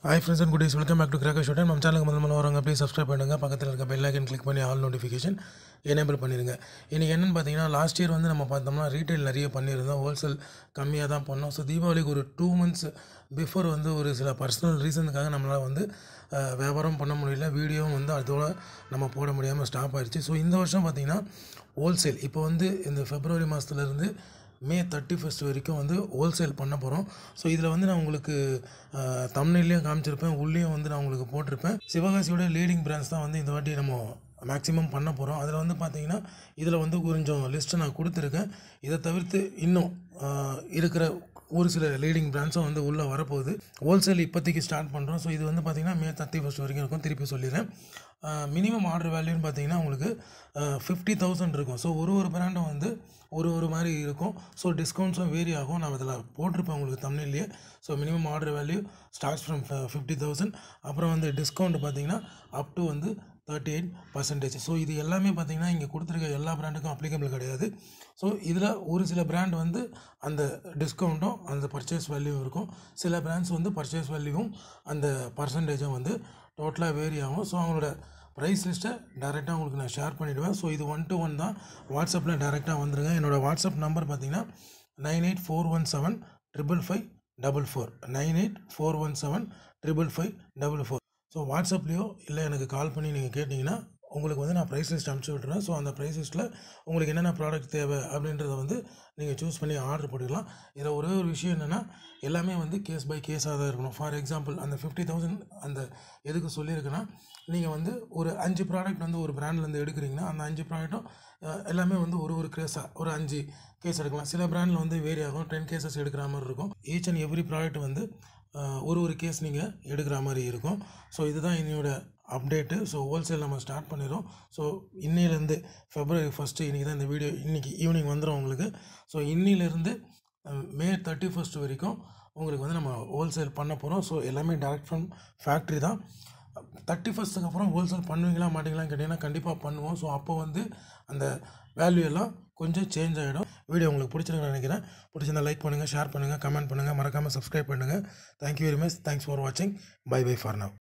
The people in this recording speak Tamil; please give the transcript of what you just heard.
Hi friends and good days, welcome back to Cracker Showtime. நம்ம சேனலுக்கு முதல்ல வரவங்க ப்ளீஸ் சப்ஸ்கிரைப் பண்ணுங்க, பக்கத்தில் இருக்க பெல் ஐக்கன் கிளிக் பண்ணி ஆல் நோட்டிஃபிகேஷன் எனேபிள் பண்ணிடுங்க. இன்றைக்கி என்னென்னு பார்த்தீங்கன்னா, லாஸ்ட் இயர் வந்து நம்ம பார்த்தோம்னா ரீட்டைல் நிறைய பண்ணியிருந்தோம், ஹோல்சேல் கம்மியாக தான் பண்ணோம். ஸோ தீபாவளிக்கு ஒரு 2 months பிஃபோர் வந்து ஒரு சில பர்சனல் ரீசனுக்காக நம்மளால் வந்து வியாபாரம் பண்ண முடியல, வீடியோவும் வந்து அதோட நம்ம போட முடியாமல் ஸ்டாப் ஆகிடுச்சு. ஸோ இந்த வருஷம் பார்த்திங்கன்னா ஹோல்சேல் இப்போ வந்து இந்த February மாதத்துலேருந்து May 31st வரைக்கும் வந்து ஹோல்சேல் பண்ண போகிறோம். ஸோ இதில் வந்து நான் உங்களுக்கு தம்ப்நெயிலையும் காமிச்சிருப்பேன், உள்ளேயும் வந்து நான் உங்களுக்கு போட்டிருப்பேன். சிவகாசியோட லீடிங் பிராண்ட்ஸ் தான் வந்து இந்த வாட்டி நம்ம மேக்ஸிமம் பண்ண போகிறோம். அதில் வந்து பார்த்திங்கன்னா இதில் வந்து கொஞ்சம் லிஸ்ட்டு நான் கொடுத்துருக்கேன். இதை தவிர்த்து இன்னும் இருக்கிற ஒரு சில லீடிங் பிராண்ட்ஸும் வந்து உள்ளே வரப்போகுது. ஹோல்சேல் இப்போதைக்கு ஸ்டார்ட் பண்ணுறோம். ஸோ இது வந்து பார்த்திங்கன்னா May 31st வரைக்கும் இருக்கும். திருப்பி சொல்லிடுறேன், மினிமம் ஆர்டர் வேல்யூன்னு பார்த்திங்கன்னா உங்களுக்கு 50,000 இருக்கும். ஸோ ஒரு பிராண்டும் வந்து ஒரு மாதிரி இருக்கும். ஸோ டிஸ்கவுண்ட்ஸும் வேரி ஆகும். நான் இதில் போட்டிருப்பேன் உங்களுக்கு தம்ப்நெயில்லையே. So minimum order value starts from 50,000. அப்புறம் வந்து டிஸ்கவுண்ட் பார்த்திங்கன்னா அப் டு வந்து 38%. ஸோ இது எல்லாமே பார்த்திங்கன்னா இங்கே கொடுத்துருக்க எல்லா பிராண்டுக்கும் அப்ளிகபிள் கிடையாது. ஸோ இதில் ஒரு சில பிராண்ட் வந்து அந்த டிஸ்கவுண்ட்டும் அந்த பர்ச்சேஸ் வேல்யூவும் இருக்கும். சில பிராண்ட்ஸ் வந்து பர்ச்சேஸ் வேல்யூவும் அந்த பர்சன்டேஜும் வந்து டோட்டலாக வேரி ஆகும். ஸோ அவங்களோட ப்ரைஸ் லிஸ்ட்டை டேரெக்டாக உங்களுக்கு நான் ஷேர் பண்ணிவிடுவேன். ஸோ இது 1-to-1 தான், வாட்ஸ்அப்பில் டேரெக்டாக வந்துடுங்க. என்னோடய வாட்ஸ்அப் நம்பர் பார்த்திங்கன்னா 9841755544 9841755544. ஸோ வாட்ஸ்அப்லேயோ இல்லை எனக்கு கால் பண்ணி நீங்கள் கேட்டிங்கன்னா உங்களுக்கு வந்து நான் ப்ரைஸ் லிஸ்ட் அனுப்பிச்சி விட்டுருவேன். ஸோ அந்த ப்ரைஸ் லிஸ்ட்டில் உங்களுக்கு என்னென்ன ப்ராடக்ட் தேவை அப்படின்றத வந்து நீங்கள் சூஸ் பண்ணி ஆர்டர் பண்ணிடலாம். இதில் ஒரே ஒரு விஷயம் என்னென்னா, எல்லாமே வந்து கேஸ் பை கேஸாக தான் இருக்கணும். ஃபார் எக்ஸாம்பிள் அந்த 50,000 அந்த எதுக்கு சொல்லியிருக்குன்னா, நீங்கள் வந்து ஒரு 5 ப்ராடக்ட் வந்து ஒரு பிராண்ட்லேருந்து எடுக்கிறீங்கன்னா அந்த 5 ப்ராடக்ட்டும் எல்லாமே வந்து ஒரு கேஸாக ஒரு 5 கேஸ் எடுக்கலாம். சில பிராண்டில் வந்து வேரி ஆகும், 10 cases எடுக்கிற மாதிரி இருக்கும். ஈச் அண்ட் எவ்ரி ப்ராடக்ட் வந்து ஒரு கேஸ் நீங்கள் எடுக்கிற மாதிரி இருக்கும். ஸோ இதுதான் என்னோட அப்டேட்டு. ஸோ ஹோல்சேல் நம்ம ஸ்டார்ட் பண்ணிடுறோம். ஸோ இன்னிலேருந்து February 1 இன்றைக்கி தான் இந்த வீடியோ, இன்றைக்கி ஈவினிங் வந்துடும் உங்களுக்கு. ஸோ இன்னிலேருந்து May 31st வரைக்கும் உங்களுக்கு வந்து நம்ம ஹோல்சேல் பண்ண போகிறோம். ஸோ எல்லாமே டைரக்ட் ஃப்ரம் ஃபேக்ட்ரி தான். 31st அப்புறம் ஹோல்சேல் பண்ணுவீங்களா மாட்டிங்களான்னு கேட்டிங்கன்னா கண்டிப்பாக பண்ணுவோம். ஸோ அப்போ வந்து அந்த வேல்யூ எல்லாம் கொஞ்சம் சேஞ்ச் ஆகிடும். வீடியோ உங்களுக்கு பிடிச்சிருக்குன்னு நினைக்கிறேன். பிடிச்சிருந்தா லைக் பண்ணுங்கள், ஷேர் பண்ணுங்கள், கமெண்ட் பண்ணுங்கள், மறக்காமல் சப்ஸ்கிரைப் பண்ணுங்கள். Thank you very much. Thanks for வாட்சிங். Bye for now.